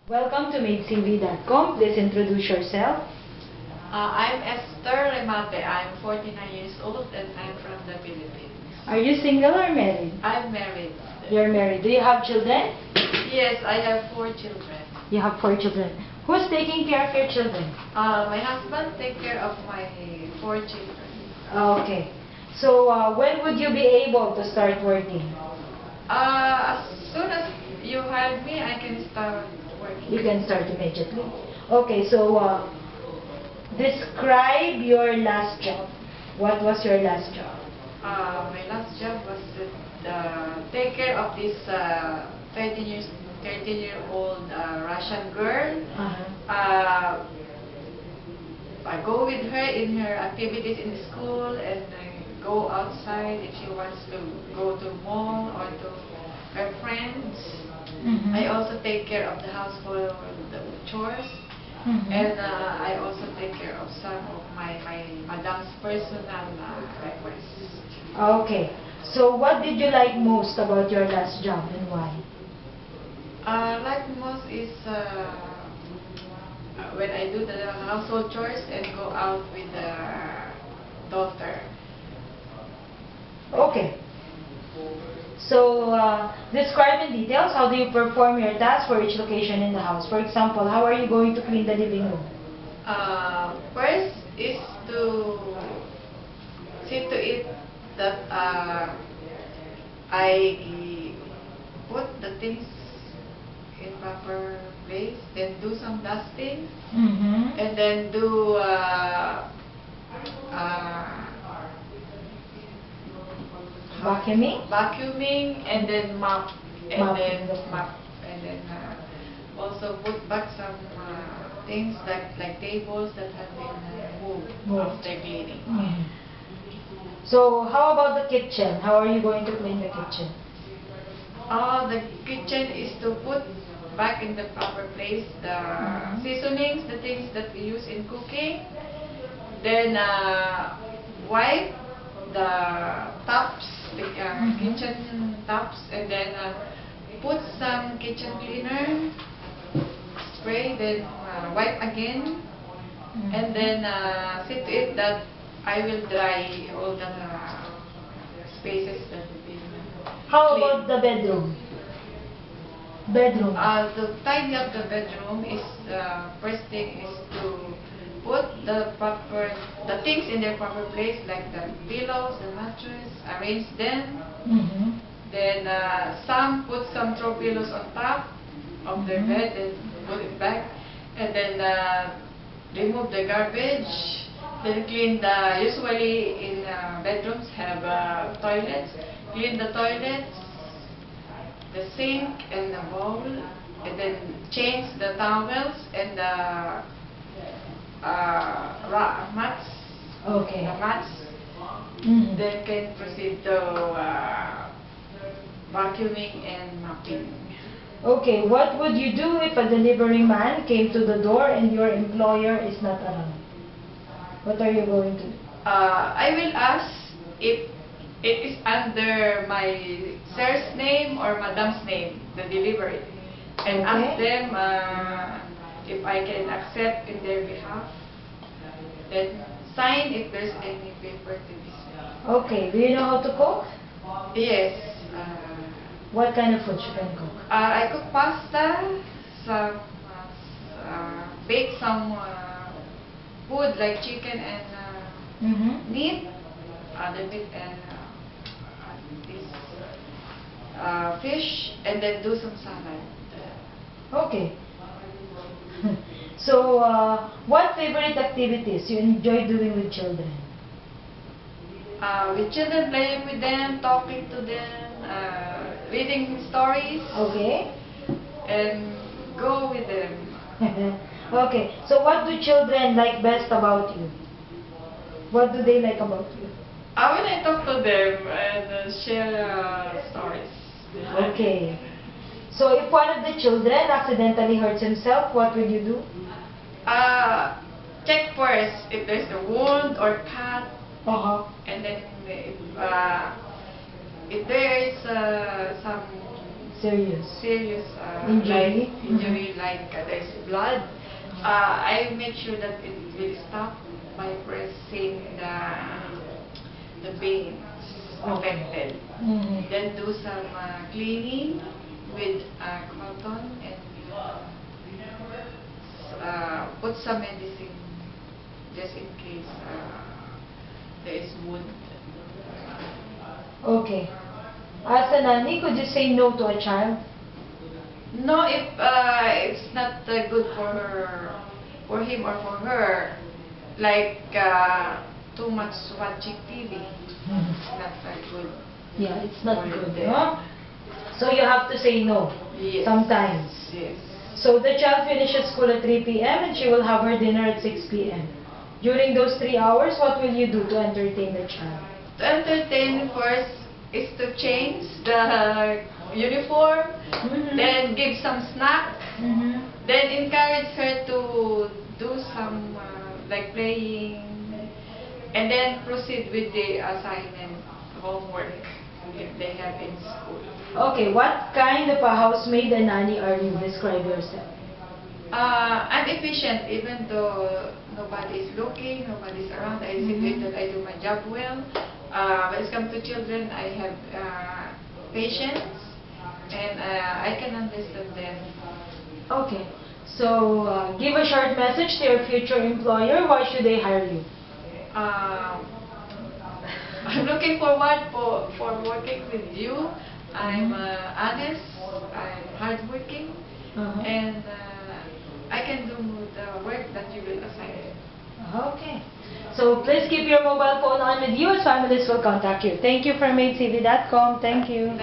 Welcome to MaidCV.com. Please introduce yourself. I'm Esther Remate. I'm 49 years old and I'm from the Philippines. Are you single or married? I'm married. You're married. Do you have children? Yes, I have 4 children. You have 4 children. Who's taking care of your children? My husband takes care of my 4 children. Okay. So, when would you be able to start working? As soon as you hire me, I can start working. You can start immediately. Okay, so describe your last job. What was your last job? My last job was to take care of this 13-year-old Russian girl. I go with her in her activities in school and I go outside if she wants to go to mall or to her friends. I also take care of the household the chores. And I also take care of some of my madam's personal requests. Okay. So, what did you like most about your last job and why? Like most is when I do the household chores and go out with the daughter. Okay. So, describe in details how do you perform your tasks for each location in the house. For example, how are you going to clean the living room? First is to see to it that I put the things in proper place, then do some dusting, and then do Vacuuming? and then mop, and Mopping, then mop, and then also put back some things like tables that have been moved after cleaning. So, how about the kitchen? How are you going to clean the kitchen? The kitchen is to put back in the proper place the seasonings, the things that we use in cooking. Then wipe the tops, the kitchen tops, and then put some kitchen cleaner, spray, then wipe again, and then see to it that I will dry all the spaces that have been How cleaned. about the bedroom? Bedroom. To tidy up the bedroom is first thing is to put the things in their proper place, like the pillows, the mattress, arrange them. Then put some throw pillows on top of their bed and put it back, and then remove the garbage. Then clean usually in bedrooms have toilets. Clean the toilets, the sink and the bowl, and then change the towels and the mats. Okay. The mats. Then can proceed to vacuuming and mopping. Okay, what would you do if a delivery man came to the door and your employer is not around? What are you going to do? I will ask if it is under my sir's name or madam's name, the delivery, and ask them if I can accept in their behalf. Then sign if there's any paper to be signed. Okay, do you know how to cook? Yes. What kind of food you can cook? I cook pasta, some bake some food like chicken and meat, other meat and this fish, and then do some salad. Okay. So, what favorite activities you enjoy doing with children? With children, playing with them, talking to them, reading stories. Okay. And go with them. Okay, so what do children like best about you? What do they like about you? When I talk to them and share stories. Okay. So if one of the children accidentally hurts himself, what will you do? Check first if there's a wound or cut, and then if there is some serious. serious Injury? like injury, like there's blood, I make sure that it will stop by pressing the veins affected. Mhm. Then do some cleaning with cotton and put some medicine just in case there is wound. Okay. As a nanny, could you say no to a child? No, if it's not good for her, for him or for her, like too much watching TV, it's not good. Yeah, it's not for good, them. no? So you have to say no Yes. sometimes. Yes. So the child finishes school at 3 p.m. and she will have her dinner at 6 p.m. During those 3 hours, what will you do to entertain the child? To entertain first is to change the uniform, Mhm. then give some snack, Mhm. then encourage her to do some like playing, and then proceed with the assignment homework if they have in school. Okay, what kind of a housemaid and nanny are you? Describe yourself. I'm efficient even though nobody is looking, nobody is around. I see that I do my job well. When it comes to children, I have patience and I can understand them. Okay. So, give a short message to your future employer. Why should they hire you? Um, I'm looking forward for working with you. I'm honest, I'm hardworking, Uh-huh. and I can do the work that you will assign. Okay. So, please keep your mobile phone on with you as families will contact you. Thank you from MaidTV.com. Thank you.